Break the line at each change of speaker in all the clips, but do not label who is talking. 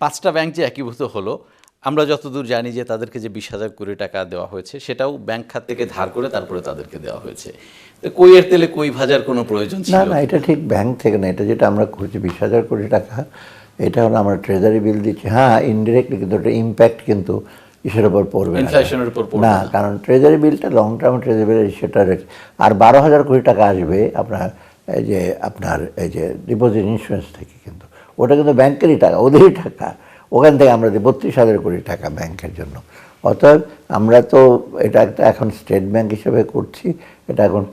5টা ব্যাংক যে একীভূত হলো, আমরা যতদূর জানি যে তাদেরকে যে 20,000 কোটি টাকা দেওয়া হয়েছে সেটাও ব্যাংক খাত থেকে ধার করে তারপরে তাদেরকে দেওয়া হয়েছে। তো কইয়ের তেলে কই ভাজার কোনো প্রয়োজন
না
ছিল?
না, এটা ঠিক ব্যাংক থেকে না, এটা যেটা আমরা করছি 20,000 কোটি টাকা, এটা হলো আমরা ট্রেজারি বিল দিচ্ছি। হ্যাঁ, ইনডিরেক্টলি, কিন্তু এটা ইম্প্যাক্ট কিন্তু ইসের উপর পড়বে না,
ইনফ্লেশনের উপর পড়বে
না,
না।
কারণ ট্রেজারি বিলটা লং টার্ম ট্রেজারি বিল, সেটা আর 12,000 কোটি টাকা আসবে আপনার এই যে ডিপোজিট ইন্স্যুরেন্স থেকে, কিন্তু ওটা কিন্তু ব্যাংকেরই টাকা, ওদেরই টাকা। ওখান থেকে আমরা দিই 32,000 কোটি টাকা ব্যাংকের জন্য। অতএব আমরা তো এটা একটা এখন স্টেট ব্যাংক হিসেবে করছি। এটা এখন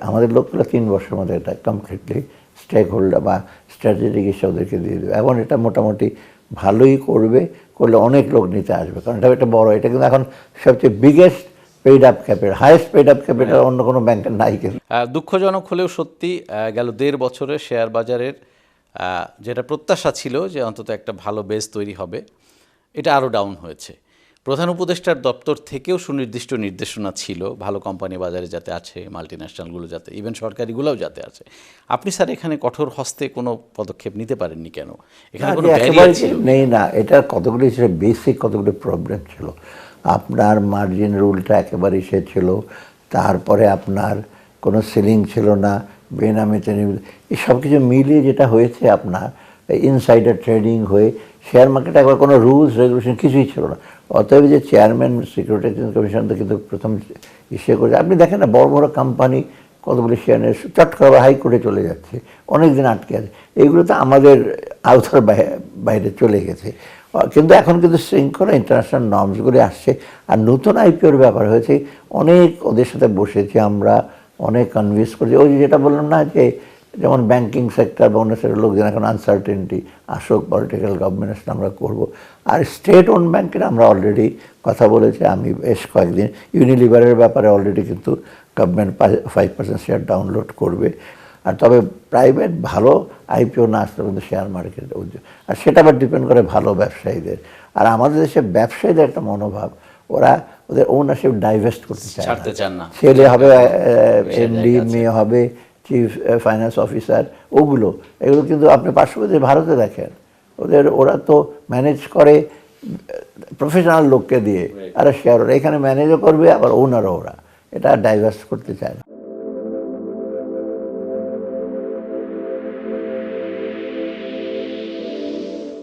আমাদের লোকগুলো 3 বছরের মধ্যে এটা কমপ্লিটলি স্টেক হোল্ডার বা স্ট্র্যাটেজিক হিসেবে ওদেরকে দিয়ে দেবে। এখন এটা মোটামুটি ভালোই করলে অনেক লোক নিতে আসবে, কারণ এটা একটা বড়, এটা কিন্তু এখন সবচেয়ে biggest paid up capital, highest paid up capital অন্য কোনো ব্যাংকের নাই কিন্তু।
দুঃখজনক হলেও সত্যি, গেল 1.5 বছরে শেয়ার বাজারের যেটা প্রত্যাশা ছিল যে অন্তত একটা ভালো বেস তৈরি হবে, এটা আরও ডাউন হয়েছে। প্রধান উপদেষ্টার দপ্তর থেকেও সুনির্দিষ্ট নির্দেশনা ছিল ভালো কোম্পানি বাজারে যাতে আছে, মাল্টিন্যাশনালগুলো যাতে, ইভেন সরকারিগুলোও যাতে আছে। আপনি স্যার এখানে কঠোর হস্তে কোনো পদক্ষেপ নিতে পারেননি কেন? এখানে কোনো ব্যারিয়ার ছিল
নেই না, এটা কতগুলি ছিল বেসিক, কতগুলি প্রবলেম ছিল। আপনার মার্জিন রুলটা একেবারেই সে ছিল, তারপরে আপনার কোনো সিলিং ছিল না, বেনামিতে এই সব কিছু মিলিয়ে যেটা হয়েছে, আপনার ইনসাইডার ট্রেডিং হয়ে শেয়ার মার্কেটে একবার কোনো রুলস রেগুলেশন কিছুই ছিল না। অতএব যে চেয়ারম্যান সিকিউরিটি এক্সচেঞ্জ কমিশন তো কিন্তু প্রথম ইসে করে, আপনি দেখেন না বড় বড় কোম্পানি কতগুলি শেয়ার চট করে হাইকোর্টে চলে যাচ্ছে, অনেক দিন আটকে আছে। এইগুলো তো আমাদের আওতার বাইরে চলে গেছে। কিন্তু এখন কিন্তু শৃঙ্খলা ইন্টারন্যাশনাল নর্মসগুলি আসছে। আর নতুন আইপিওর ব্যাপার হয়েছে, অনেক ওদের সাথে বসেছি আমরা, অনেক কনভিন্স করেছি। ওই যেটা বললাম না, যে যেমন ব্যাংকিং সেক্টর বা অন্য সেক্টর লোকজন এখন আনসার্টেনটি আসুক, পলিটিক্যাল গভর্নমেন্ট আসলে আমরা করবো। আর স্টেট ওন ব্যাংকের আমরা অলরেডি কথা বলেছি, আমি বেশ কয়েকদিন ইউনিলিভারের ব্যাপারে অলরেডি কিন্তু গভর্নমেন্ট 5% শেয়ার ডাউনলোড করবে। আর তবে প্রাইভেট ভালো আইপিও না আসলে কিন্তু শেয়ার মার্কেট, আর সেটা আবার ডিপেন্ড করে ভালো ব্যবসায়ীদের। আর আমাদের দেশে ব্যবসায়ীদের একটা মনোভাব, ওদের ওনারশিপ ডাইভেস্ট করতে চান না। ছেলে হবে এমডি, মেয়ে হবে চিফ ফাইন্যান্স অফিসার, এগুলো কিন্তু আপনি পার্শ্ববর্তী ভারতে দেখেন, ওরা তো ম্যানেজ করে প্রফেশনাল লোককে দিয়ে, আর শেয়ার এখানে ম্যানেজও করবে, আবার ওনারও ওরা, এটা ডাইভার্স করতে চায় না।